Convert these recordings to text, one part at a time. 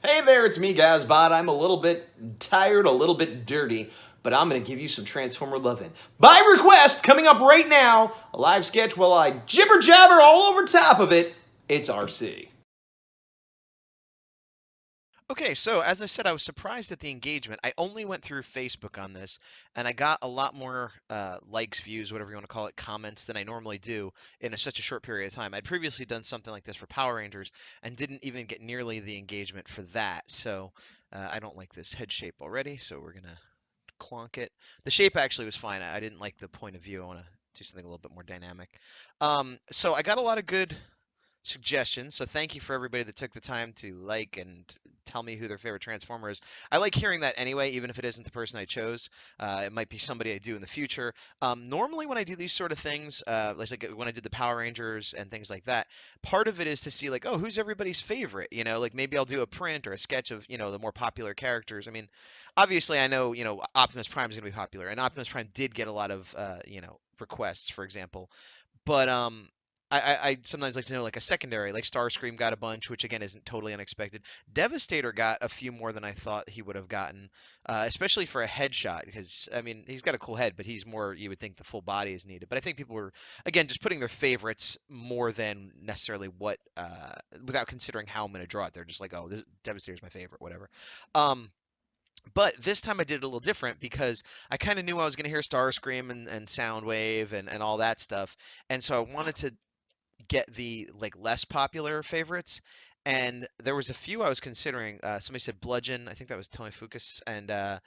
Hey there, it's me, Gazbot. I'm a little bit tired, a little bit dirty, but I'm going to give you some Transformer loving. By request, coming up right now, a live sketch while I jibber jabber all over top of it. It's Arcee. Okay, so as I said, I was surprised at the engagement. I only went through Facebook on this, and I got a lot more likes, views, whatever you want to call it, comments than I normally do in such a short period of time. I'd previously done something like this for Power Rangers and didn't even get nearly the engagement for that. So I don't like this head shape already, so we're gonna clonk it. The shape actually was fine. I didn't like the point of view. I want to do something a little bit more dynamic. So I got a lot of good suggestions. So thank you for everybody that took the time to like and tell me who their favorite Transformer is. I like hearing that anyway, even if it isn't the person I chose. It might be somebody I do in the future. Normally, when I do these sort of things, like when I did the Power Rangers and things like that, part of it is to see like, oh, who's everybody's favorite? You know, like maybe I'll do a print or a sketch of the more popular characters. I mean, obviously, I know Optimus Prime is going to be popular, and Optimus Prime did get a lot of requests, for example. But I sometimes like to know like a secondary, like Starscream got a bunch, which again isn't totally unexpected. Devastator got a few more than I thought he would have gotten, especially for a headshot, because I mean he's got a cool head, but he's more you would think the full body is needed. But I think people were again just putting their favorites more than necessarily what, without considering how I'm going to draw it. They're just like, oh, this Devastator's my favorite, whatever. Um, but this time I did it a little different because I kind of knew I was going to hear Starscream and Soundwave and all that stuff. And so I wanted to get the like less popular favorites. And there was a few I was considering. Somebody said Bludgeon. I think that was Tony Fucus. And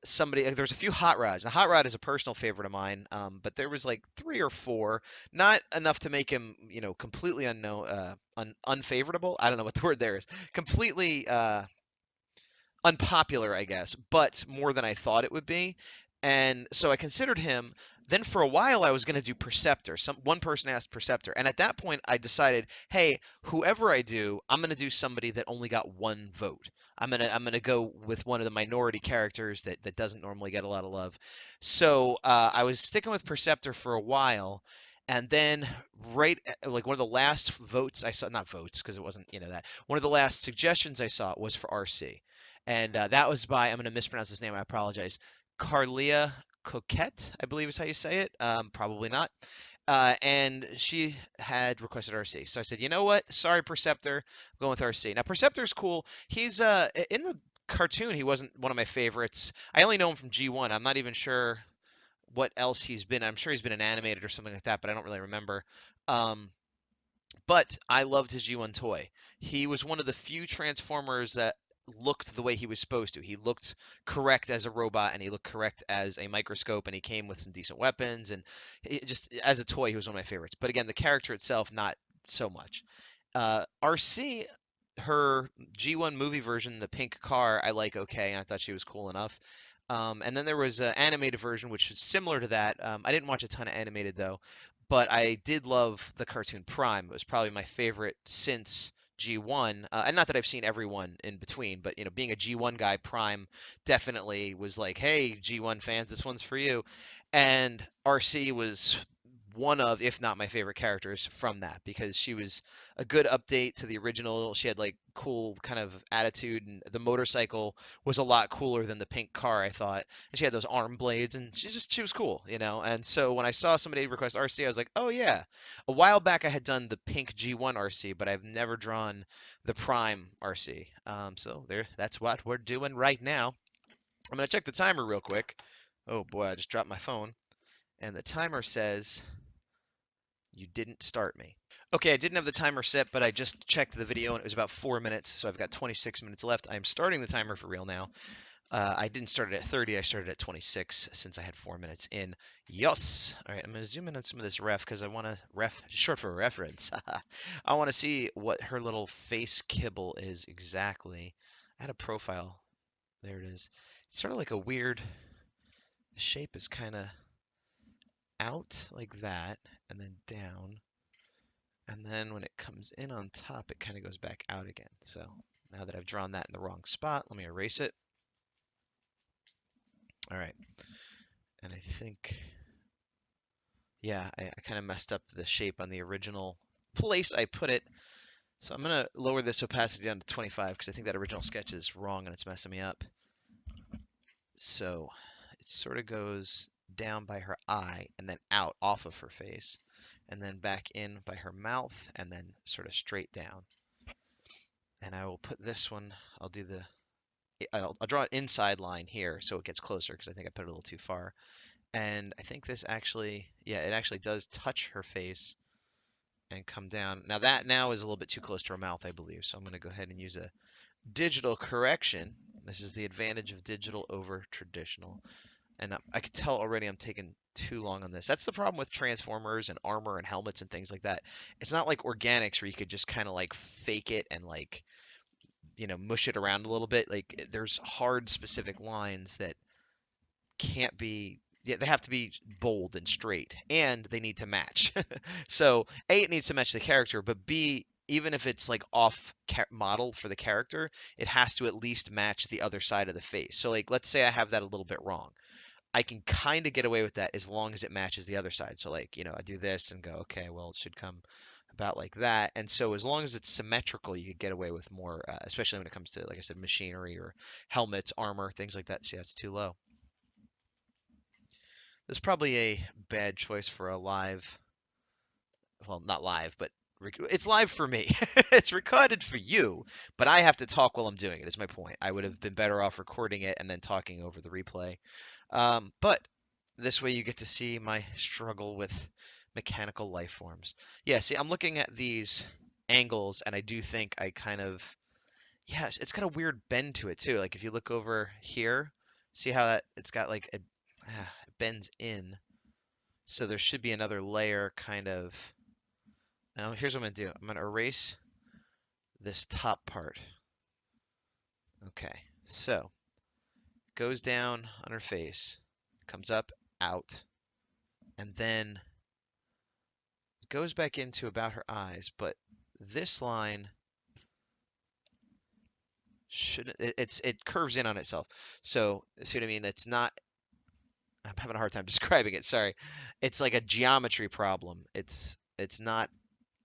somebody there was a few Hot Rods. Now Hot Rod is a personal favorite of mine. But there was like three or four, not enough to make him completely unknown, unfavorable. I don't know what the word there is. Completely unpopular, I guess, but more than I thought it would be. And so I considered him. Then for a while I was going to do Perceptor. One person asked Perceptor, and at that point I decided, hey, whoever I do, I'm going to do somebody that only got one vote. I'm gonna go with one of the minority characters that doesn't normally get a lot of love. So I was sticking with Perceptor for a while. And then, like one of the last votes I saw, not votes because it wasn't that. One of the last suggestions I saw was for Arcee, and that was by, I'm going to mispronounce his name. I apologize. Carlia Coquette, I believe is how you say it. Probably not. And she had requested Arcee. So I said, you know what? Sorry, Perceptor. I'm going with Arcee. Now, Perceptor's cool. He's in the cartoon, he wasn't one of my favorites. I only know him from G1. I'm not even sure what else he's been. I'm sure he's been an animated or something like that, but I don't really remember. Um, but I loved his G1 toy. He was one of the few Transformers that looked the way he was supposed to. He looked correct as a robot, and he looked correct as a microscope, and he came with some decent weapons, and just as a toy, he was one of my favorites. But again, the character itself, not so much. Arcee, her G1 movie version, the pink car, I like okay, and I thought she was cool enough. And then there was an animated version, which is similar to that. I didn't watch a ton of animated though, but I did love the cartoon Prime. It was probably my favorite since G1. And not that I've seen everyone in between, but being a G1 guy, Prime definitely was like, hey, G1 fans, this one's for you. And Arcee was one of, if not my favorite characters from that, because she was a good update to the original. She had like cool kind of attitude, and the motorcycle was a lot cooler than the pink car, I thought. And she had those arm blades, and she was cool. And so when I saw somebody request Arcee, I was like, oh yeah. A while back I had done the pink G1 Arcee, but I've never drawn the Prime Arcee. So there, that's what we're doing right now. I'm gonna check the timer real quick. Oh boy, I just dropped my phone, and the timer says you didn't start me. Okay, I didn't have the timer set, but I just checked the video and it was about 4 minutes, so I've got 26 minutes left. I'm starting the timer for real now. I didn't start it at 30, I started at 26 since I had 4 minutes in. Yes. All right, I'm going to zoom in on some of this ref because I want to, short for reference. I want to see what her little face kibble is exactly. I had a profile. There it is. It's sort of like a weird, the shape is kind of out like that and then down. And then when it comes in on top, it kind of goes back out again. So now that I've drawn that in the wrong spot, let me erase it. All right. And I think, yeah, I kind of messed up the shape on the original place I put it. So I'm going to lower this opacity down to 25 because I think that original sketch is wrong and it's messing me up. So it sort of goes down by her eye and then out off of her face and then back in by her mouth and then sort of straight down. And I will put this one, I'll draw an inside line here so it gets closer because I think I put it a little too far. And I think this actually, yeah, it actually does touch her face and come down. Now that now is a little bit too close to her mouth, I believe. So I'm going to go ahead and use a digital correction. This is the advantage of digital over traditional. And I can tell already I'm taking too long on this. That's the problem with Transformers and armor and helmets and things like that. It's not like organics where you could just kind of like fake it and like, mush it around a little bit. Like there's hard specific lines that can't be, yeah, they have to be bold and straight and they need to match. So A, it needs to match the character, but B, even if it's like off model for the character, it has to at least match the other side of the face. So like let's say I have that a little bit wrong. I can kind of get away with that as long as it matches the other side. So like, I do this and go, okay, well, it should come about like that. And so as long as it's symmetrical, you could get away with more, especially when it comes to, like I said, machinery or helmets, armor, things like that. See, that's too low. This is probably a bad choice for a live, well, not live, but it's live for me. It's recorded for you, but I have to talk while I'm doing it, is my point. I would have been better off recording it and then talking over the replay. But this way you get to see my struggle with mechanical life forms. Yeah, see, I'm looking at these angles and I do think I kind of, yes, it's got a weird bend to it too. Like if you look over here, see how it's got like it bends in. So there should be another layer kind of. Now here's what I'm going to do. I'm going to erase this top part. Okay, so goes down on her face, comes up, out, and then goes back into about her eyes, but this line shouldn't, it curves in on itself. So see what I mean? It's not, I'm having a hard time describing it, sorry. It's like a geometry problem. It's not,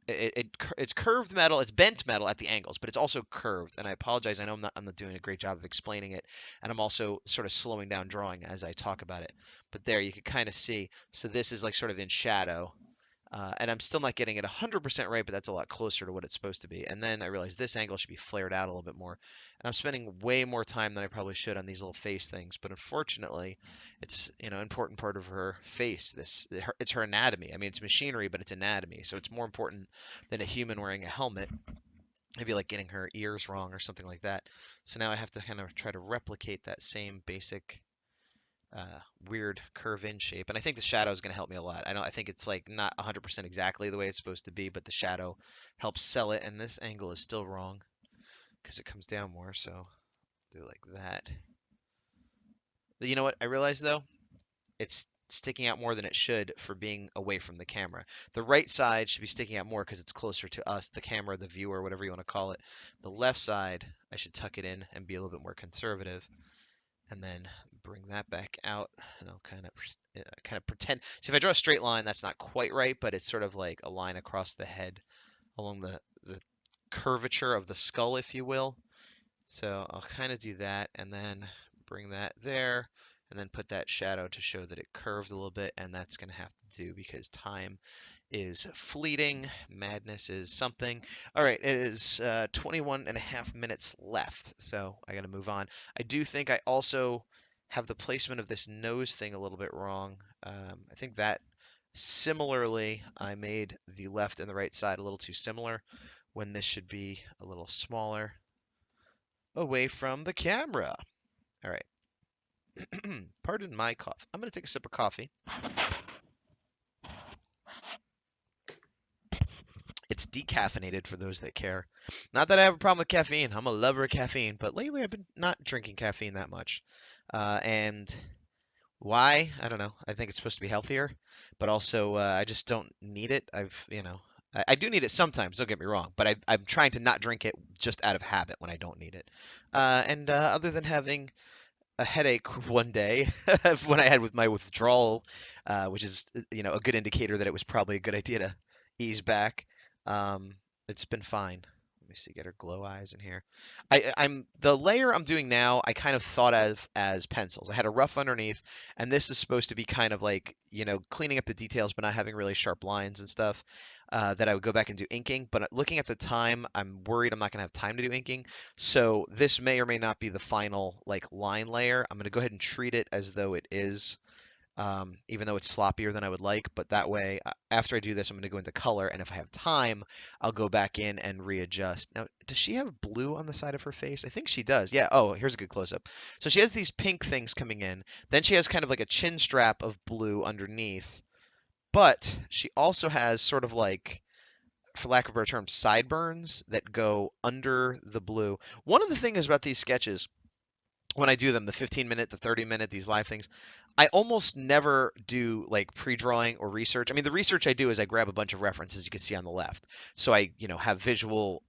it's curved metal, it's bent metal at the angles, but it's also curved. And I apologize, I know I'm not doing a great job of explaining it, and I'm also sort of slowing down drawing as I talk about it. But there you can kind of see. So this is like sort of in shadow. And I'm still not getting it 100% right, but that's a lot closer to what it's supposed to be. And then I realized this angle should be flared out a little bit more. And I'm spending way more time than I probably should on these little face things. But unfortunately, it's an important part of her face. It's her anatomy. I mean, it's machinery, but it's anatomy. So it's more important than a human wearing a helmet. Maybe like getting her ears wrong or something like that. So now I have to kind of try to replicate that same basic weird curve in shape. And I think the shadow is going to help me a lot. I think it's like not 100% exactly the way it's supposed to be, but the shadow helps sell it. And this angle is still wrong because it comes down more. So do it like that. You know what? I realized though, it's sticking out more than it should for being away from the camera. The right side should be sticking out more because it's closer to us, the camera, the viewer, whatever you want to call it. The left side, I should tuck it in and be a little bit more conservative. And then bring that back out, and I'll kind of pretend. So if I draw a straight line, that's not quite right, but it's sort of like a line across the head along the curvature of the skull, if you will. So I'll kind of do that, and then bring that there, and then put that shadow to show that it curved a little bit, and that's going to have to do because time is fleeting. Madness is something. All right, it is 21 and a half minutes left, so I got to move on. I do think I also have the placement of this nose thing a little bit wrong. I think that similarly, I made the left and the right side a little too similar when this should be a little smaller away from the camera. All right. Pardon my cough. I'm going to take a sip of coffee. It's decaffeinated for those that care. Not that I have a problem with caffeine. I'm a lover of caffeine, but lately I've been not drinking caffeine that much. And why? I don't know. I think it's supposed to be healthier, but also I just don't need it. I do need it sometimes, don't get me wrong, but I'm trying to not drink it just out of habit when I don't need it. And other than having a headache one day when I had with my withdrawal, which is a good indicator that it was probably a good idea to ease back. Um, it's been fine. Let me see, get her glow eyes in here. I'm the layer I'm doing now, I kind of thought of as pencils. I had a rough underneath, and this is supposed to be kind of like, cleaning up the details, but not having really sharp lines and stuff, that I would go back and do inking. But looking at the time, I'm worried I'm not going to have time to do inking. So this may or may not be the final like line layer. I'm going to go ahead and treat it as though it is, even though it's sloppier than I would like. But that way, after I do this, I'm going to go into color, and if I have time, I'll go back in and readjust. Now, does she have blue on the side of her face? I think she does. Yeah. Oh, here's a good close-up. So she has these pink things coming in. Then she has kind of like a chin strap of blue underneath. But she also has sort of like, for lack of a better term, sideburns that go under the blue. One of the things about these sketches when I do them, the 15-minute, the 30-minute, these live things, I almost never do like pre-drawing or research. I mean, the research I do is I grab a bunch of references you can see on the left. So I, have visual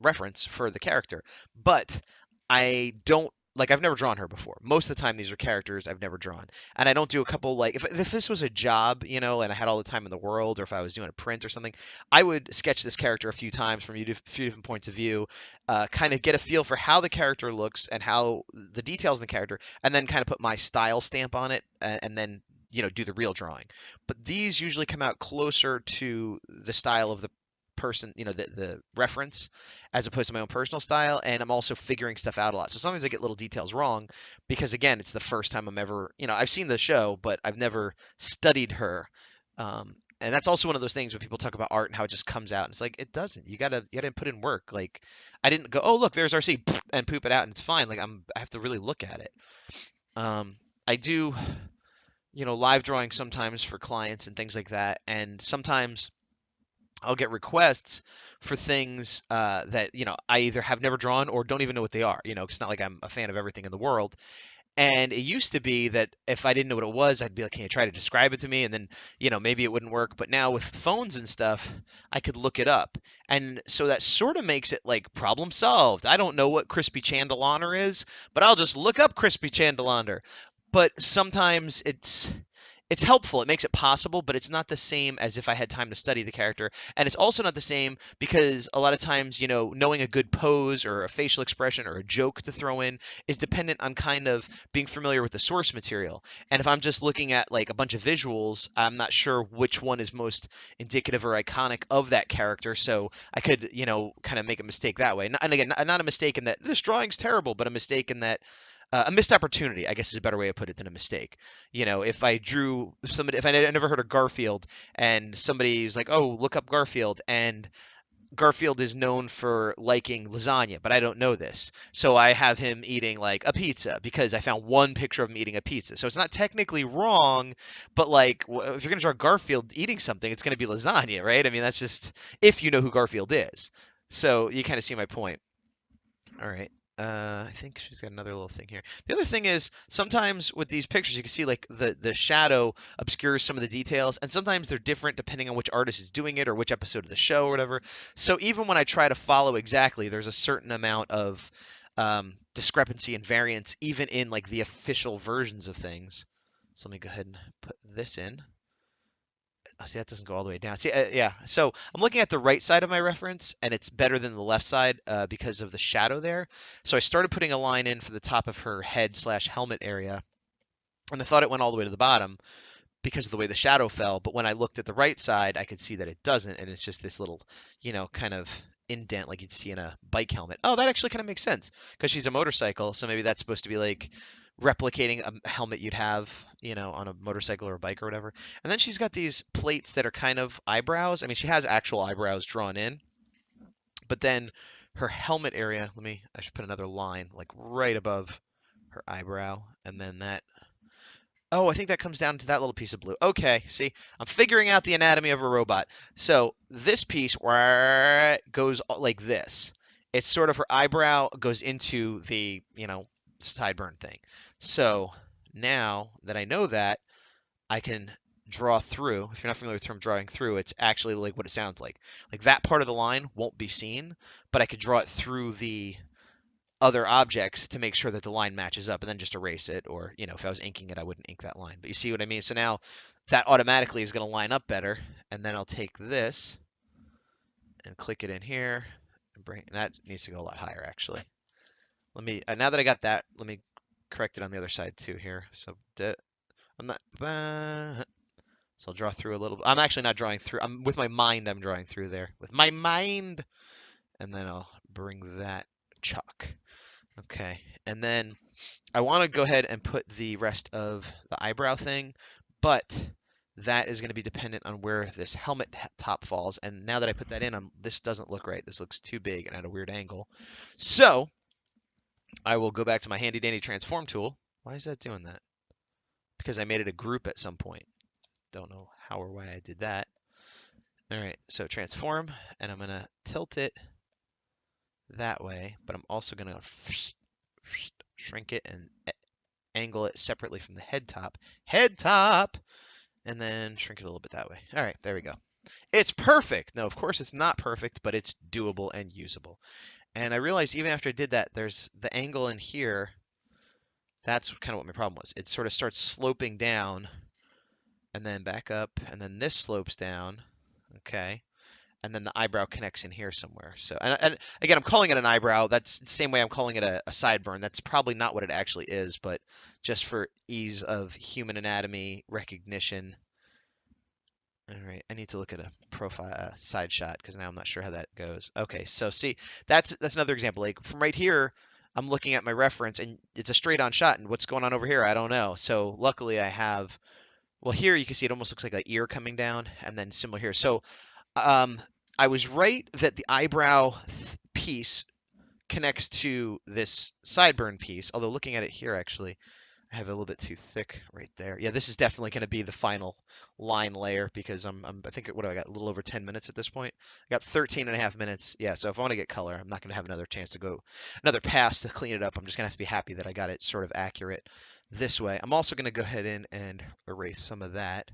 reference for the character. But I don't like I've never drawn her before. Most of the time these are characters I've never drawn. And I don't do a couple like if this was a job, and I had all the time in the world, or if I was doing a print or something, I would sketch this character a few times from a few different points of view, kind of get a feel for how the character looks and how the details in the character, and then kind of put my style stamp on it, and then do the real drawing. But these usually come out closer to the style of the person, the reference, as opposed to my own personal style. And I'm also figuring stuff out a lot. So sometimes I get little details wrong because, again, it's the first time I'm ever, I've seen the show, but I've never studied her. And that's also one of those things when people talk about art and how it just comes out. And it's like, it doesn't. You gotta put in work. Like, I didn't go, oh, look, there's RC, and poop it out and it's fine. Like, I have to really look at it. I do, live drawing sometimes for clients and things like that. And sometimes I'll get requests for things, that I either have never drawn or don't even know what they are. It's not like I'm a fan of everything in the world. And it used to be that if I didn't know what it was, I'd be like, "Can you try to describe it to me?" And then, maybe it wouldn't work. But now with phones and stuff, I could look it up, and so that sort of makes it like problem solved. I don't know what crispy chandelander is, but I'll just look up crispy chandelander. But sometimes it's helpful. It makes it possible, but it's not the same as if I had time to study the character. And it's also not the same because a lot of times, knowing a good pose or a facial expression or a joke to throw in is dependent on kind of being familiar with the source material. And if I'm just looking at like a bunch of visuals, I'm not sure which one is most indicative or iconic of that character. So I could, kind of make a mistake that way. And again, not a mistake in that this drawing's terrible, but a mistake in that, a missed opportunity, I guess, is a better way to put it than a mistake. If I drew somebody, if I had never heard of Garfield, and somebody's like, "Oh, look up Garfield," and Garfield is known for liking lasagna, but I don't know this, so I have him eating like a pizza because I found one picture of him eating a pizza. So it's not technically wrong, but like, if you're gonna draw Garfield eating something, it's gonna be lasagna, right? I mean, that's just if you know who Garfield is. So you kind of see my point. All right. I think she's got another little thing here. The other thing is sometimes with these pictures, you can see like the shadow obscures some of the details, and sometimes they're different depending on which artist is doing it or which episode of the show or whatever. So even when I try to follow exactly, there's a certain amount of, discrepancy and variance, even in like the official versions of things. So let me go ahead and put this in. Oh, see, that doesn't go all the way down. See, yeah. So I'm looking at the right side of my reference, and it's better than the left side, because of the shadow there. So I started putting a line in for the top of her head slash helmet area, and I thought it went all the way to the bottom because of the way the shadow fell. But when I looked at the right side, I could see that it doesn't, and it's just this little, kind of indent like you'd see in a bike helmet. Oh, that actually kind of makes sense because she's a motorcycle, so maybe that's supposed to be like replicating a helmet you'd have, on a motorcycle or a bike or whatever. And then she's got these plates that are kind of eyebrows. I mean, she has actual eyebrows drawn in, but then her helmet area, I should put another line like right above her eyebrow, and then that. Oh, I think that comes down to that little piece of blue. Okay, see, I'm figuring out the anatomy of a robot. So this piece goes like this. It's sort of her eyebrow goes into the, sideburn thing. So now that I know that, I can draw through. If you're not familiar with the term drawing through, it's actually like what it sounds like. Like that part of the line won't be seen, but I could draw it through the other objects to make sure that the line matches up and then just erase it. Or, if I was inking it, I wouldn't ink that line. But you see what I mean? So now that automatically is going to line up better. And then I'll take this and click it in here. that needs to go a lot higher, actually. Let me, now that I got that, let me correct it on the other side too here. So I'm not, so I'll draw through a little. I'm actually not drawing through. I'm with my mind. I'm drawing through there with my mind, and then I'll bring that chalk. Okay, and then I want to go ahead and put the rest of the eyebrow thing, but that is going to be dependent on where this helmet top falls. And now that I put that in, this doesn't look right. This looks too big and at a weird angle. So I will go back to my handy dandy transform tool. Why is that doing that? Because I made it a group at some point. Don't know how or why I did that. All right, so transform, and I'm going to tilt it that way, but I'm also going to shrink it and angle it separately from the head top, and then shrink it a little bit that way. All right, there we go. It's perfect. No, of course it's not perfect, but it's doable and usable. And I realized even after I did that, there's the angle in here. That's kind of what my problem was. It sort of starts sloping down and then back up, and then this slopes down. Okay. And then the eyebrow connects in here somewhere. So, and again, I'm calling it an eyebrow. That's the same way I'm calling it a sideburn. That's probably not what it actually is, but just for ease of human anatomy recognition. All right, I need to look at a profile side shot because now I'm not sure how that goes. Okay, so see, that's another example. Like from right here, I'm looking at my reference and it's a straight on shot, and what's going on over here, I don't know. So luckily I have, well, here you can see it almost looks like an ear coming down, and then similar here. So um, I was right that the eyebrow piece connects to this sideburn piece, although looking at it here, actually, I have it a little bit too thick right there. Yeah, this is definitely going to be the final line layer because I think, what do I got? A little over 10 minutes at this point. I got 13 and a half minutes. Yeah, so if I want to get color, I'm not going to have another chance to go, another pass to clean it up. I'm just going to have to be happy that I got it sort of accurate this way. I'm also going to go ahead in and erase some of that.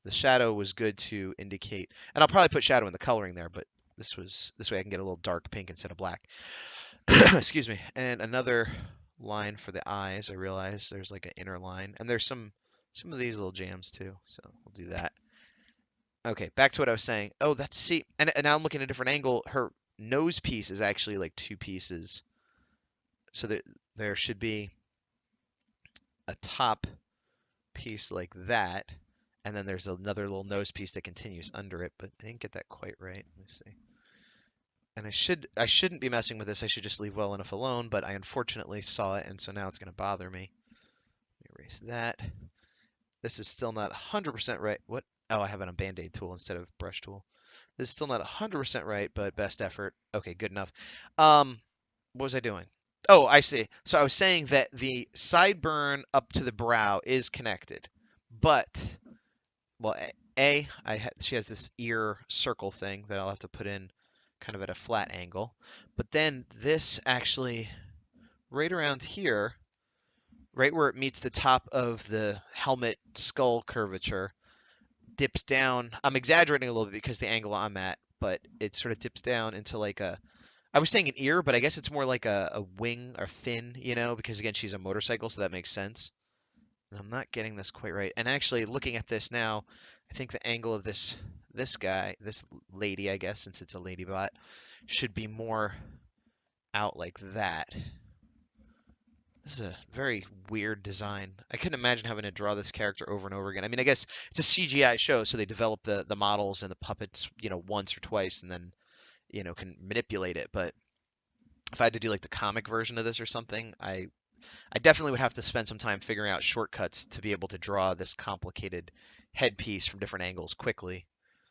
The shadow was good to indicate, and I'll probably put shadow in the coloring there, but this way I can get a little dark pink instead of black. Excuse me. And another line for the eyes. I realize there's like an inner line, and there's some of these little jams too. So we'll do that. Okay, back to what I was saying. Oh, that's, see, and now I'm looking at a different angle. Her nose piece is actually like two pieces, so there should be a top piece like that, and then there's another little nose piece that continues under it, but I didn't get that quite right. Let me see. And I shouldn't be messing with this. I should just leave well enough alone, but I unfortunately saw it, and so now it's going to bother me. Let me erase that. This is still not 100% right. What? Oh, I have it on Band-Aid tool instead of brush tool. This is still not 100% right, but best effort. Okay, good enough. What was I doing? Oh, I see. So I was saying that the sideburn up to the brow is connected, but, well, she has this ear circle thing that I'll have to put in kind of at a flat angle. But then this actually, right around here, right where it meets the top of the helmet skull curvature, dips down. I'm exaggerating a little bit because the angle I'm at, but it sort of dips down into like a, I was saying an ear, but I guess it's more like a wing or fin, because again, she's a motorcycle, so that makes sense. And I'm not getting this quite right. And actually, looking at this now, I think the angle of this guy, this lady, I guess, since it's a ladybot, should be more out like that. This is a very weird design. I couldn't imagine having to draw this character over and over again. I mean, I guess it's a CGI show, so they develop the models and the puppets, once or twice, and then, can manipulate it. But if I had to do like the comic version of this or something, I definitely would have to spend some time figuring out shortcuts to be able to draw this complicated headpiece from different angles quickly.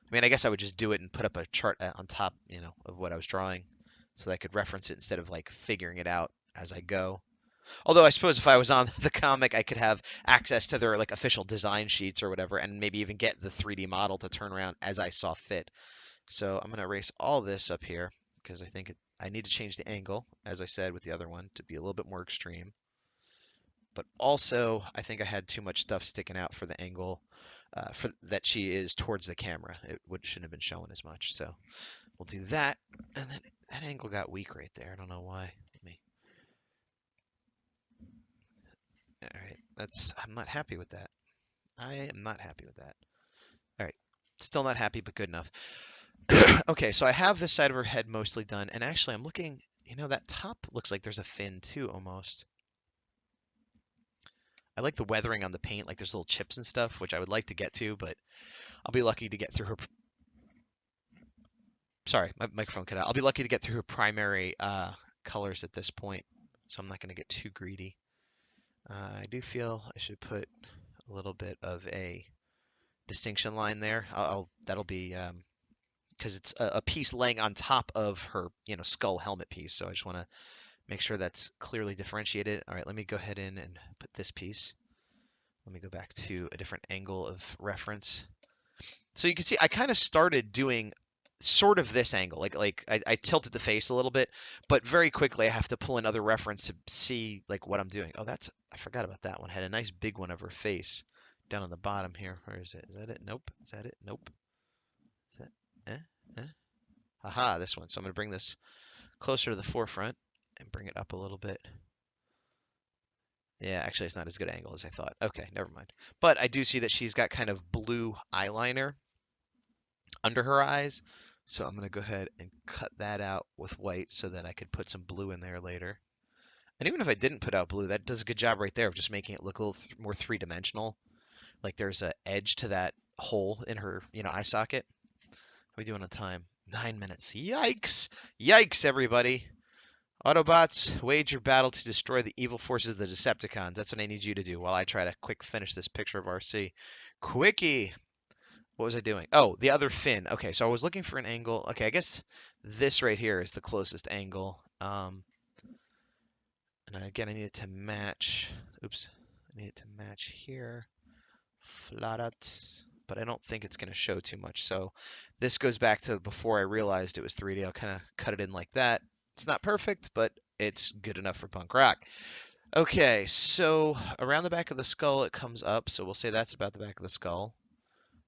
I mean, I guess I would just do it and put up a chart on top, of what I was drawing so that I could reference it instead of like figuring it out as I go. Although I suppose if I was on the comic, I could have access to their like official design sheets or whatever, and maybe even get the 3D model to turn around as I saw fit. So I'm going to erase all this up here because I think I need to change the angle, as I said with the other one, to be a little bit more extreme. But also, I think I had too much stuff sticking out for the angle for that she is towards the camera. Shouldn't have been showing as much. So we'll do that, and then that angle got weak right there. I don't know why. All right, I'm not happy with that. I am not happy with that. All right, still not happy, but good enough. Okay, so I have this side of her head mostly done, and actually I'm looking, that top looks like there's a fin too, almost. I like the weathering on the paint, like there's little chips and stuff, which I would like to get to, but I'll be lucky to get through her. Sorry, my microphone cut out. I'll be lucky to get through her primary colors at this point, so I'm not going to get too greedy. I do feel I should put a little bit of a distinction line there. That'll be because it's a piece laying on top of her, skull helmet piece. So I just want to make sure that's clearly differentiated. All right, let me go ahead in and put this piece. Let me go back to a different angle of reference. So you can see I kind of started doing sort of this angle, like I tilted the face a little bit, but very quickly I have to pull in other reference to see like what I'm doing. Oh, I forgot about that one. Had a nice big one of her face down on the bottom here. Where is it? Is that it? Nope. Is that it? Nope. Is that? Haha, this one. So I'm gonna bring this closer to the forefront and bring it up a little bit. Yeah, actually it's not as good an angle as I thought. Okay, never mind. But I do see that she's got kind of blue eyeliner under her eyes. So I'm going to go ahead and cut that out with white so that I could put some blue in there later. And even if I didn't put out blue, that does a good job right there of just making it look a little more three-dimensional. Like there's an edge to that hole in her, eye socket. What are we doing on time? 9 minutes. Yikes! Yikes, everybody! Autobots, wage your battle to destroy the evil forces of the Decepticons. That's what I need you to do while I try to quick finish this picture of Arcee. Quickie! What was I doing? Oh, the other fin. Okay, so I was looking for an angle. Okay, I guess this right here is the closest angle. And again, I need it to match. Oops, I need it to match here. Flarat. But I don't think it's going to show too much. So this goes back to before I realized it was 3D. I'll kind of cut it in like that. It's not perfect, but it's good enough for punk rock. Okay, so around the back of the skull it comes up. So we'll say that's about the back of the skull.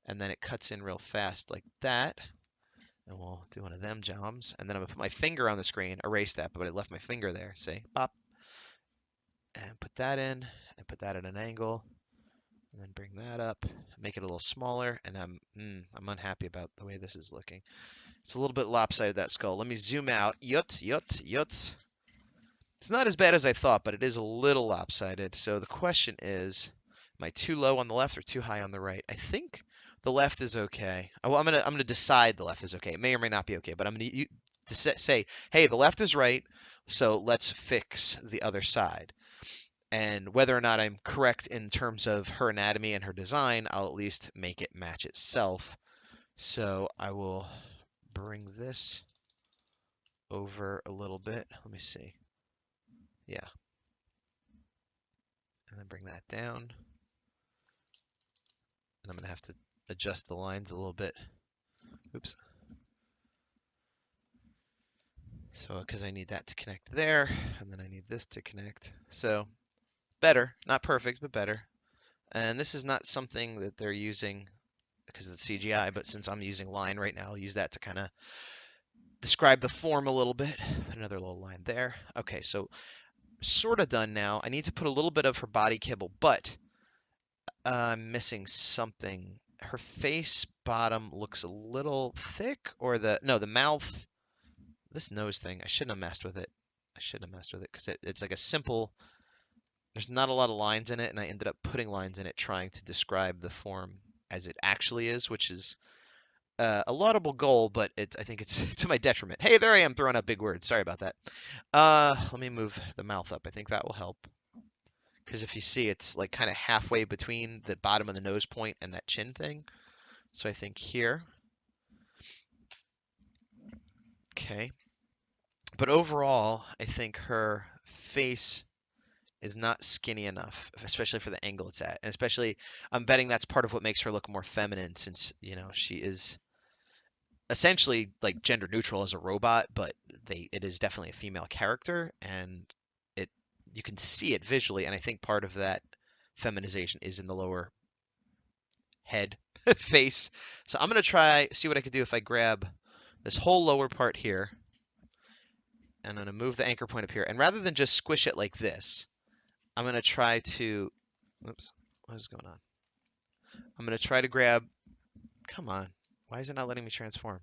And then it cuts in real fast like that. And we'll do one of them jobs. And then I'm going to put my finger on the screen, erase that, but I left my finger there. Say, pop. And put that in, and put that at an angle. And then bring that up, make it a little smaller. And I'm unhappy about the way this is looking. It's a little bit lopsided, that skull. Let me zoom out. Yut. It's not as bad as I thought, but it is a little lopsided. So the question is, am I too low on the left or too high on the right? I think the left is okay. Well, I'm gonna decide the left is okay. It may or may not be okay, but I'm gonna say, hey, the left is right, so let's fix the other side. And whether or not I'm correct in terms of her anatomy and her design, I'll at least make it match itself. So I will bring this over a little bit. Let me see. Yeah. And then bring that down. And I'm going to have to adjust the lines a little bit. Oops. So, because I need that to connect there, and then I need this to connect. So, better. Not perfect, but better. And this is not something that they're using because it's CGI, but since I'm using line right now, I'll use that to kind of describe the form a little bit. Put another little line there. Okay, so sort of done now. I need to put a little bit of her body kibble, but I'm missing something. Her face bottom looks a little thick, or the mouth. This nose thing, I shouldn't have messed with it. I shouldn't have messed with it because it's like a simple. There's not a lot of lines in it, and I ended up putting lines in it trying to describe the form as it actually is, which is a laudable goal, but I think it's to my detriment. Hey, there I am throwing out big words. Sorry about that. Let me move the mouth up. I think that will help. Because if you see, it's like kind of halfway between the bottom of the nose point and that chin thing. So I think here. Okay. But overall, I think her face is not skinny enough, especially for the angle it's at. And especially, I'm betting that's part of what makes her look more feminine since, she is essentially like gender neutral as a robot, but it is definitely a female character, and you can see it visually, and I think part of that feminization is in the lower head face. So I'm gonna see what I can do if I grab this whole lower part here, and I'm gonna move the anchor point up here, and rather than just squish it like this, I'm gonna try to, oops, what is going on? I'm gonna try to grab, come on, why is it not letting me transform?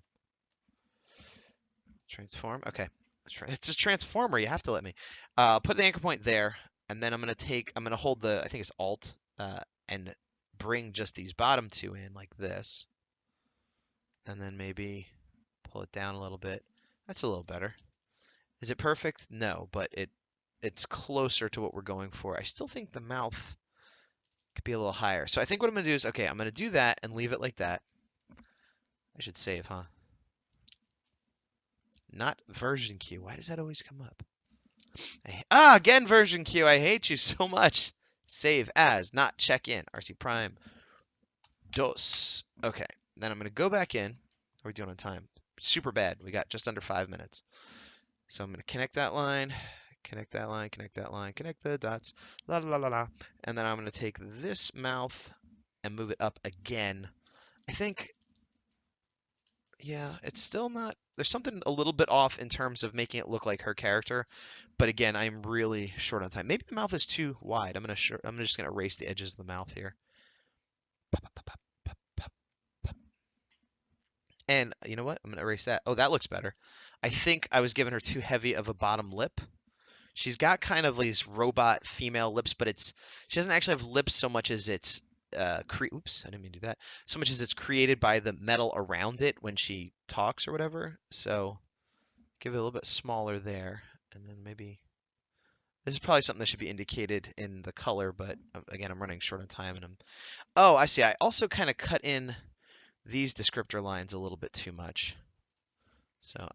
Transform. Okay. It's a transformer. You have to let me. Put the anchor point there, and then I'm gonna hold I think it's Alt, and bring just these bottom two in like this, and then maybe pull it down a little bit. That's a little better. Is it perfect? No, but it's closer to what we're going for. I still think the mouth could be a little higher. So I think what I'm gonna do is, okay, I'm gonna do that and leave it like that. I should save, huh? Not version queue. Why does that always come up? Again, version queue. I hate you so much. Save as, not check in. RC Prime. Dos. Okay. Then I'm going to go back in. How are we doing on time? Super bad. We got just under 5 minutes. So I'm going to connect that line, connect that line, connect that line, connect the dots, la la la la la. And then I'm going to take this mouth and move it up again. I think, yeah, it's still not, there's something a little bit off in terms of making it look like her character. But again, I'm really short on time. Maybe the mouth is too wide. I'm just gonna erase the edges of the mouth here. And you know what? I'm gonna erase that. Oh, that looks better. I think I was giving her too heavy of a bottom lip. She's got kind of these robot female lips, but she doesn't actually have lips so much as it's oops, I didn't mean to do that. So much as it's created by the metal around it when she talks or whatever. So give it a little bit smaller there, and then maybe this is probably something that should be indicated in the color, but again, I'm running short on time and oh, I see. I also kind of cut in these descriptor lines a little bit too much. So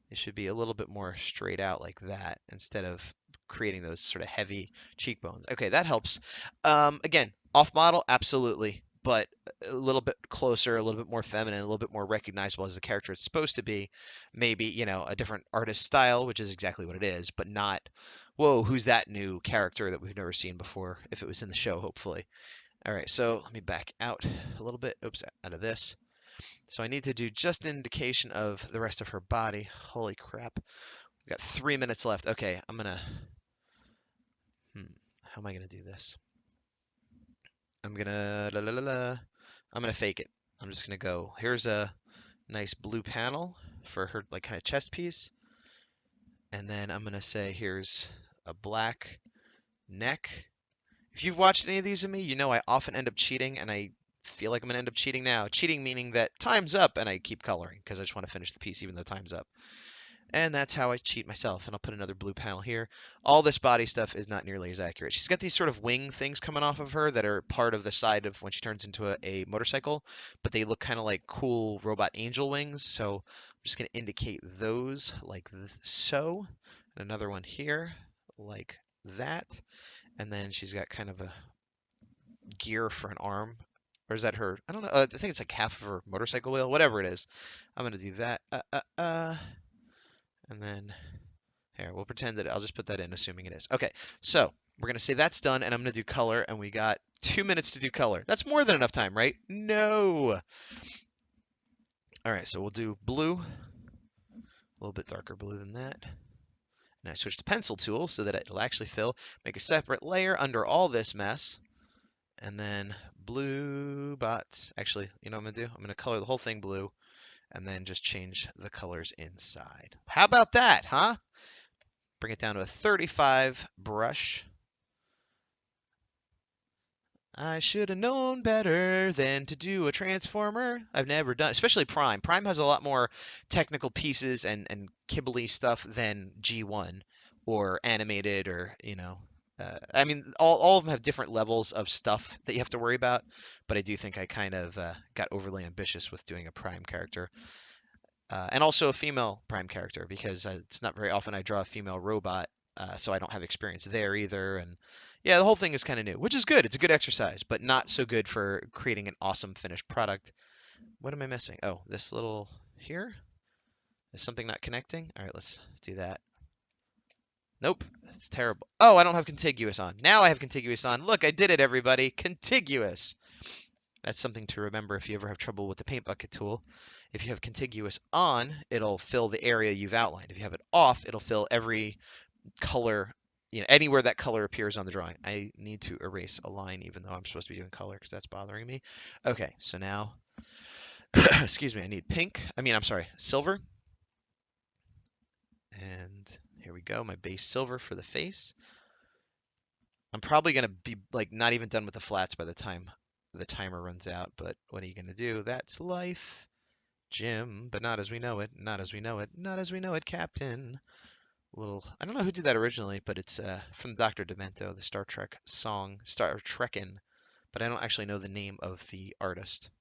it should be a little bit more straight out like that instead of creating those sort of heavy cheekbones. Okay, that helps. Again, off model, absolutely, but a little bit closer, a little bit more feminine, a little bit more recognizable as the character it's supposed to be. Maybe, a different artist style, which is exactly what it is, but not, whoa, who's that new character that we've never seen before, if it was in the show, hopefully. All right, so let me back out a little bit. Oops, out of this. So I need to do just an indication of the rest of her body. Holy crap. We've got 3 minutes left. Okay, how am I gonna do this? I'm gonna fake it. I'm just gonna go, here's a nice blue panel for her like kind of chest piece. And then I'm gonna say here's a black neck. If you've watched any of these of me, you know I often end up cheating, and I feel like I'm gonna end up cheating now. Cheating meaning that time's up and I keep coloring because I just want to finish the piece even though time's up. And that's how I cheat myself. And I'll put another blue panel here. All this body stuff is not nearly as accurate. She's got these sort of wing things coming off of her that are part of the side of when she turns into a motorcycle, but they look kind of like cool robot angel wings. So I'm just going to indicate those like so. And another one here like that. And then she's got kind of a gear for an arm. Or is that her? I don't know. I think it's like half of her motorcycle wheel, whatever it is. I'm going to do that. And then here, we'll pretend that I'll just put that in, assuming it is. Okay, so we're going to say that's done, and I'm going to do color, and we got 2 minutes to do color. That's more than enough time, right? No. All right, so we'll do blue, a little bit darker blue than that. And I switch to pencil tool so that it'll actually fill. Make a separate layer under all this mess. And then blue bots. Actually, you know what I'm going to do? I'm going to color the whole thing blue and then just change the colors inside. How about that, huh? Bring it down to a 35 brush. I should have known better than to do a transformer. I've never done, especially Prime. Prime has a lot more technical pieces and kibbly stuff than G1 or animated or, I mean, all of them have different levels of stuff that you have to worry about, but I do think I kind of got overly ambitious with doing a Prime character. And also a female Prime character because it's not very often I draw a female robot, so I don't have experience there either. And yeah, the whole thing is kind of new, which is good. It's a good exercise, but not so good for creating an awesome finished product. What am I missing? Oh, this little here? Is something not connecting? All right, let's do that. Nope, that's terrible. Oh, I don't have contiguous on. Now I have contiguous on. Look, I did it, everybody. Contiguous. That's something to remember if you ever have trouble with the paint bucket tool. If you have contiguous on, it'll fill the area you've outlined. If you have it off, it'll fill every color, anywhere that color appears on the drawing. I need to erase a line even though I'm supposed to be doing color because that's bothering me. Okay, so now, excuse me, I need pink. I'm sorry, silver. And here we go, my base silver for the face. I'm probably going to be like not even done with the flats by the time the timer runs out, but what are you going to do? That's life, Jim, but not as we know it, not as we know it, not as we know it, Captain. Little, I don't know who did that originally, but it's from Dr. Demento, the Star Trek song, Star Trekkin', but I don't actually know the name of the artist.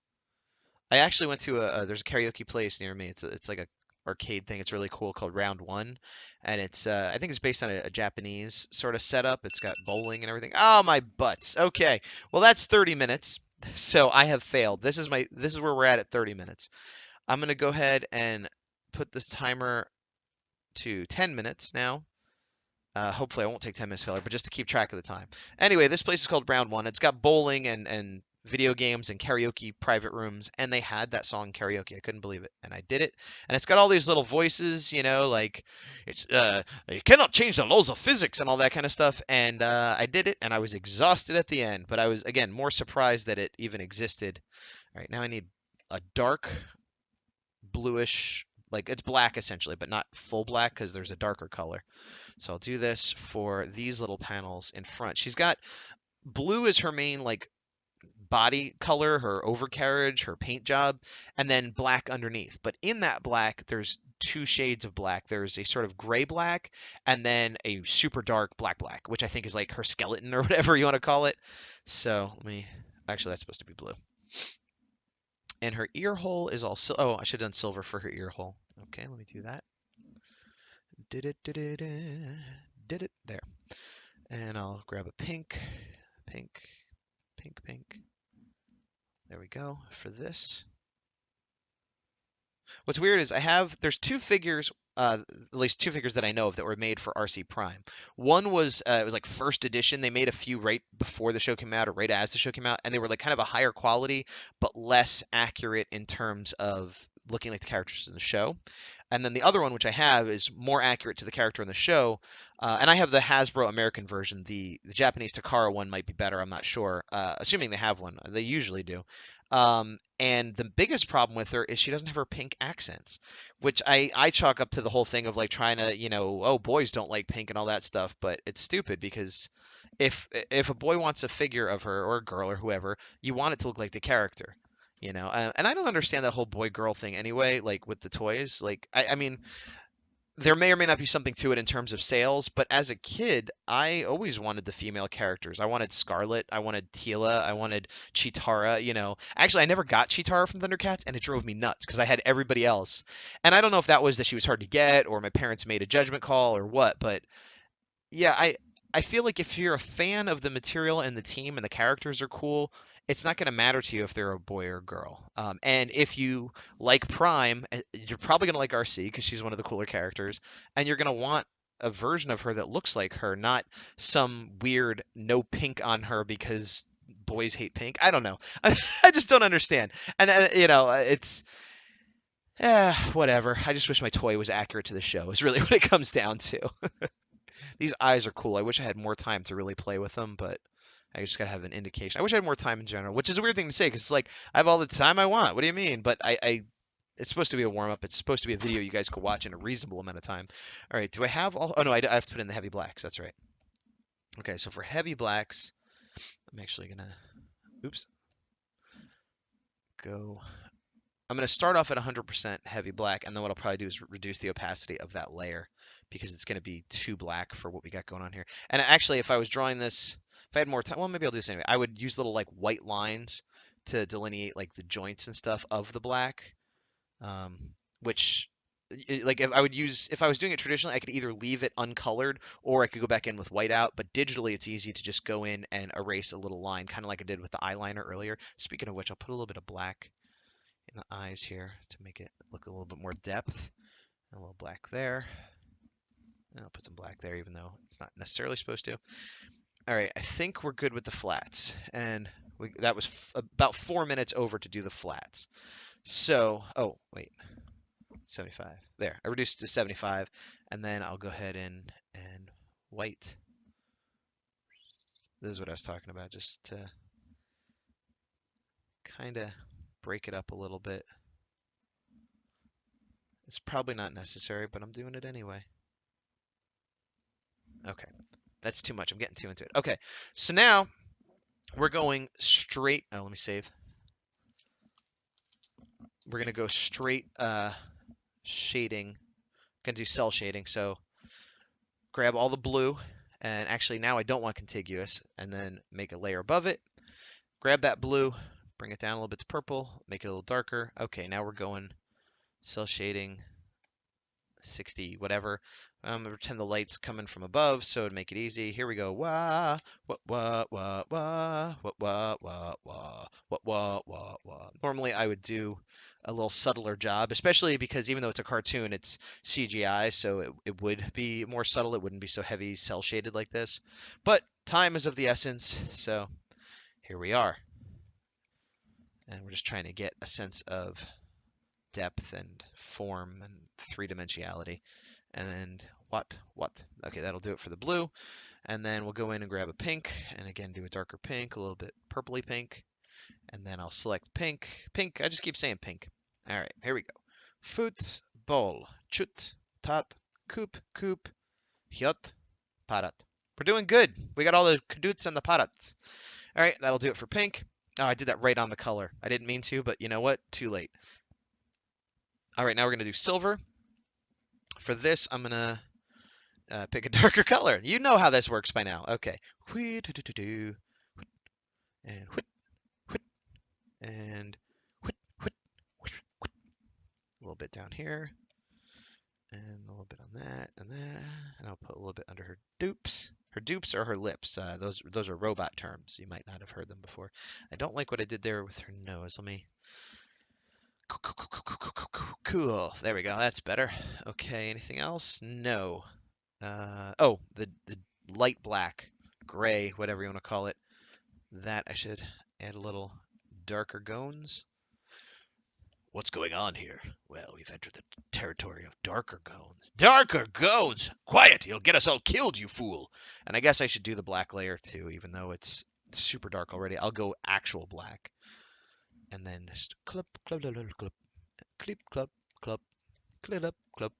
I actually went to there's a karaoke place near me. It's like a arcade thing. It's really cool called Round One, and it's I think it's based on a Japanese sort of setup. It's got bowling and everything. Oh my butts. Okay, well that's 30 minutes. So I have failed. This is where we're at 30 minutes. I'm gonna go ahead and put this timer to 10 minutes now. Hopefully I won't take 10 minutes color, but just to keep track of the time. Anyway, this place is called Round One. It's got bowling and video games and karaoke private rooms, and they had that song karaoke. I couldn't believe it, and I did it. And it's got all these little voices, like it's you cannot change the laws of physics and all that kind of stuff. And I did it, and I was exhausted at the end, but I was again more surprised that it even existed. All right, now I need a dark bluish, like it's black essentially, but not full black because there's a darker color. So I'll do this for these little panels in front. She's got blue as her main like body color, her overcarriage, her paint job, and then black underneath. But in that black, there's two shades of black. There's a sort of gray black and then a super dark black, which I think is like her skeleton or whatever you want to call it. So let me, actually that's supposed to be blue. And her ear hole is all, oh, I should have done silver for her ear hole. Okay, let me do that. Did it, did it, there. And I'll grab a pink, pink, pink. There we go for this. What's weird is there's two figures, at least two figures that I know of that were made for Arcee Prime. One was, it was like first edition. They made a few right before the show came out or right as the show came out, and they were like kind of a higher quality, but less accurate in terms of looking like the characters in the show. And then the other one, which I have, is more accurate to the character in the show. And I have the Hasbro American version. The Japanese Takara one might be better. I'm not sure. Assuming they have one, they usually do. And the biggest problem with her is she doesn't have her pink accents, which I chalk up to the whole thing of like trying to, oh, boys don't like pink and all that stuff. But it's stupid because if a boy wants a figure of her or a girl or whoever, you want it to look like the character. And I don't understand that whole boy girl thing anyway, like with the toys. Like, I mean, there may or may not be something to it in terms of sales, but as a kid, I always wanted the female characters. I wanted Scarlet, I wanted Tila, I wanted Chitara. Actually, I never got Chitara from Thundercats, and it drove me nuts because I had everybody else. And I don't know if that was that she was hard to get, or my parents made a judgment call, or what, but yeah, I feel like if you're a fan of the material and the team and the characters are cool, it's not going to matter to you if they're a boy or a girl. And if you like Prime, you're probably going to like Arcee because she's one of the cooler characters, and you're going to want a version of her that looks like her, not some weird no pink on her because boys hate pink. I don't know. I just don't understand. And it's whatever. I just wish my toy was accurate to the show. Is really what it comes down to. These eyes are cool. I wish I had more time to really play with them, but I just gotta have an indication. I wish I had more time in general, which is a weird thing to say because it's like I have all the time I want. What do you mean? But it's supposed to be a warm up. It's supposed to be a video you guys could watch in a reasonable amount of time. All right. Do I have all? Oh no, I have to put in the heavy blacks. That's right. Okay. So for heavy blacks, I'm actually gonna, oops, go. I'm going to start off at 100% heavy black, and then what I'll probably do is reduce the opacity of that layer because it's going to be too black for what we got going on here. And actually, if I was drawing this, if I had more time, well, maybe I'll do this anyway. I would use little like white lines to delineate like the joints and stuff of the black, um, which like if I was doing it traditionally, I could either leave it uncolored or I could go back in with white out. But digitally, it's easy to just go in and erase a little line, kind of like I did with the eyeliner earlier. Speaking of which, I'll put a little bit of black in the eyes here to make it look a little bit more depth. And a little black there. And I'll put some black there, even though it's not necessarily supposed to. All right, I think we're good with the flats. And that was about 4 minutes over to do the flats. So, oh, wait, 75. There, I reduced it to 75. And then I'll go ahead and white. This is what I was talking about, just to kind of break it up a little bit. It's probably not necessary, but I'm doing it anyway. Okay, that's too much. I'm getting too into it. Okay, so now we're going straight. Oh, let me save. We're gonna go straight shading. Gonna do cell shading. So grab all the blue, and actually now I don't want contiguous, and then make a layer above it. Grab that blue, bring it down a little bit to purple, make it a little darker. Okay, now we're going cell shading 60, whatever. Pretend the light's coming from above, so it'd make it easy. Here we go. Wah, what, wah, wah, wah, what, wah, wah, wah, what, wah, wah, wah. Normally, I would do a little subtler job, especially because even though it's a cartoon, it's CGI, so it would be more subtle. It wouldn't be so heavy cell shaded like this. But time is of the essence, so here we are. And we're just trying to get a sense of depth and form and three-dimensionality. And then what? Okay, that'll do it for the blue. And then we'll go in and grab a pink, and again do a darker pink, a little bit purpley pink. And then I'll select pink. Pink, I just keep saying pink. All right, here we go. Football, chut, tat, coop, hyot, parat. We're doing good. We got all the kaduts and the parats. All right, that'll do it for pink. Oh, I did that right on the color. I didn't mean to, but you know what? Too late. All right, now we're going to do silver. For this, I'm going to pick a darker color. You know how this works by now. Okay. And and a little bit down here, and a little bit on that, and I'll put a little bit under her dupes. Her dupes are her lips. Those are robot terms. You might not have heard them before. I don't like what I did there with her nose. Let me. Cool. There we go. That's better. Okay. Anything else? No. Oh, the light black, gray, whatever you want to call it. That I should add a little darker gones. What's going on here? Well, we've entered the territory of darker gones. Darker gones! Quiet! You'll get us all killed, you fool! And I guess I should do the black layer too, even though it's super dark already. I'll go actual black. And then just clip, clip, clip, clip, clip, clip, clip, clip, up, clip.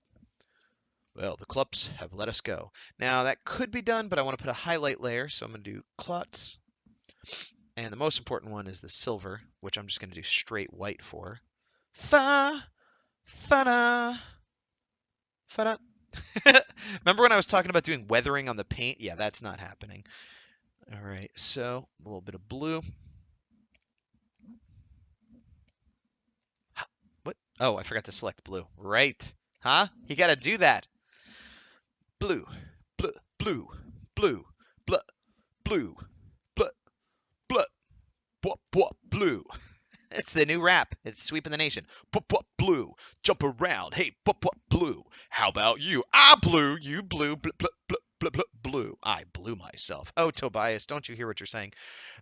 Well, the clups have let us go. Now, that could be done, but I want to put a highlight layer, so I'm going to do clots. And the most important one is the silver, which I'm just going to do straight white for. Fa, fa-da, fa-da. Remember when I was talking about doing weathering on the paint? Yeah, that's not happening. All right, so a little bit of blue. What? Oh, I forgot to select blue. Right. Huh? You got to do that. Blue, blue, blue, blue, blue, blue, blue, blue, blue. It's the new rap. It's sweeping the nation. Blue, jump around. Hey, blue. How about you? I blew, you blew, blue. I blew myself. Oh, Tobias, don't you hear what you're saying?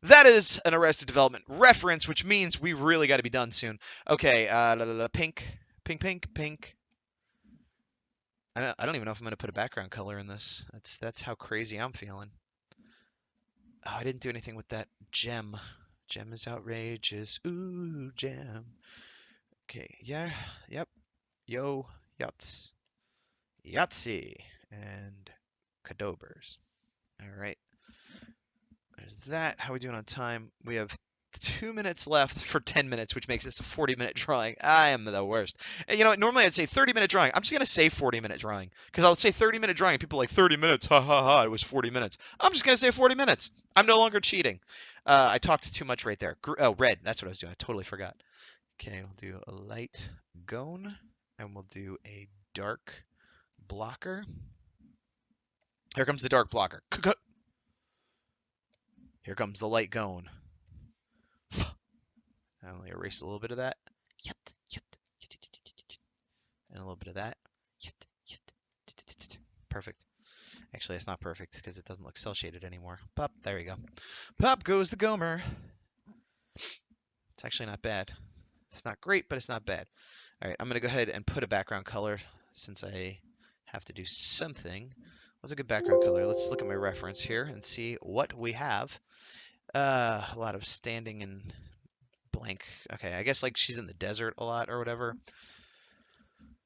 That is an Arrested Development reference, which means we really got to be done soon. Okay, pink, pink, pink, pink. I don't even know if I'm going to put a background color in this. That's how crazy I'm feeling. Oh, I didn't do anything with that gem. Gem is outrageous. Ooh, gem. Okay, yeah, yep. Yo, Yahtzee. Yahtzee. And Cadobers. All right. There's that. How are we doing on time? We have 2 minutes left for 10 minutes, which makes this a 40-minute drawing. I am the worst. And you know what? Normally I'd say 30-minute drawing. I'm just going to say 40-minute drawing because I'll say 30-minute drawing. And people are like 30 minutes. Ha ha ha. It was 40 minutes. I'm just going to say 40 minutes. I'm no longer cheating. I talked too much right there. Oh, red. That's what I was doing. I totally forgot. Okay, we'll do a light gone and we'll do a dark blocker. Here comes the dark blocker. Here comes the light gone. I only erase a little bit of that. And a little bit of that. Perfect. Actually, it's not perfect because it doesn't look cell shaded anymore. Pop, there we go. Pop goes the Gomer. It's actually not bad. It's not great, but it's not bad. All right, I'm going to go ahead and put a background color since I have to do something. What's a good background color? Let's look at my reference here and see what we have. A lot of standing and blank. Okay, I guess like she's in the desert a lot or whatever.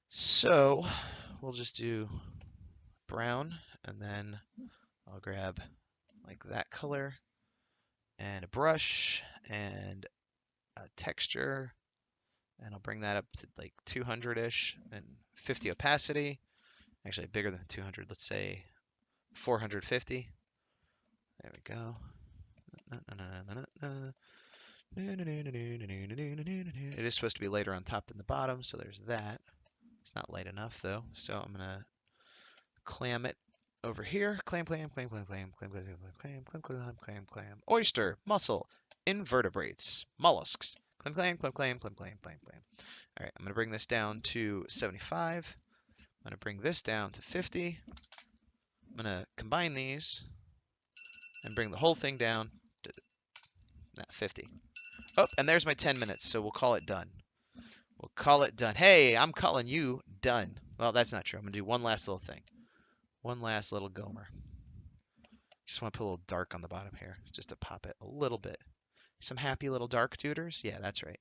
So we'll just do brown And then I'll grab like that color and a brush and a texture, and I'll bring that up to like 200-ish and 50 opacity. Actually, bigger than 200. Let's say 450. There we go. It is supposed to be lighter on top than the bottom, so there's that. It's not light enough though, so I'm gonna clam it over here. Clam, clam, clam, clam, clam, clam, clam, clam, clam, clam, clam, clam, clam. Oyster, mussel, invertebrates, mollusks. Clam, clam, clam, clam, clam, clam, clam, clam. All right, I'm gonna bring this down to 75. I'm gonna bring this down to 50. I'm gonna combine these and bring the whole thing down to 50. Oh, and there's my 10 minutes, so we'll call it done. We'll call it done. Hey, I'm calling you done. Well, that's not true. I'm going to do one last little thing. One last little gomer. Just want to put a little dark on the bottom here, just to pop it a little bit. Some happy little dark tutors? Yeah, that's right.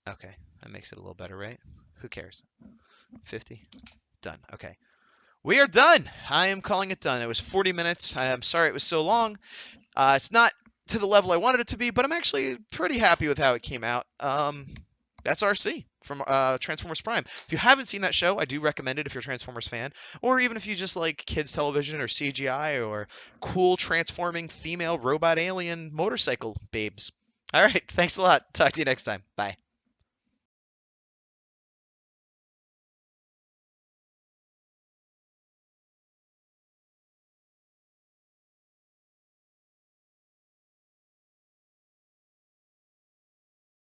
Okay, that makes it a little better, right? Who cares? 50. Done. Okay. We are done. I am calling it done. It was 40 minutes. I'm sorry it was so long. It's not to the level I wanted it to be, but I'm actually pretty happy with how it came out. That's Arcee from Transformers Prime. If you haven't seen that show, I do recommend it if you're a Transformers fan, or even if you just like kids television or CGI or cool transforming female robot alien motorcycle babes. All right, thanks a lot. Talk to you next time. Bye.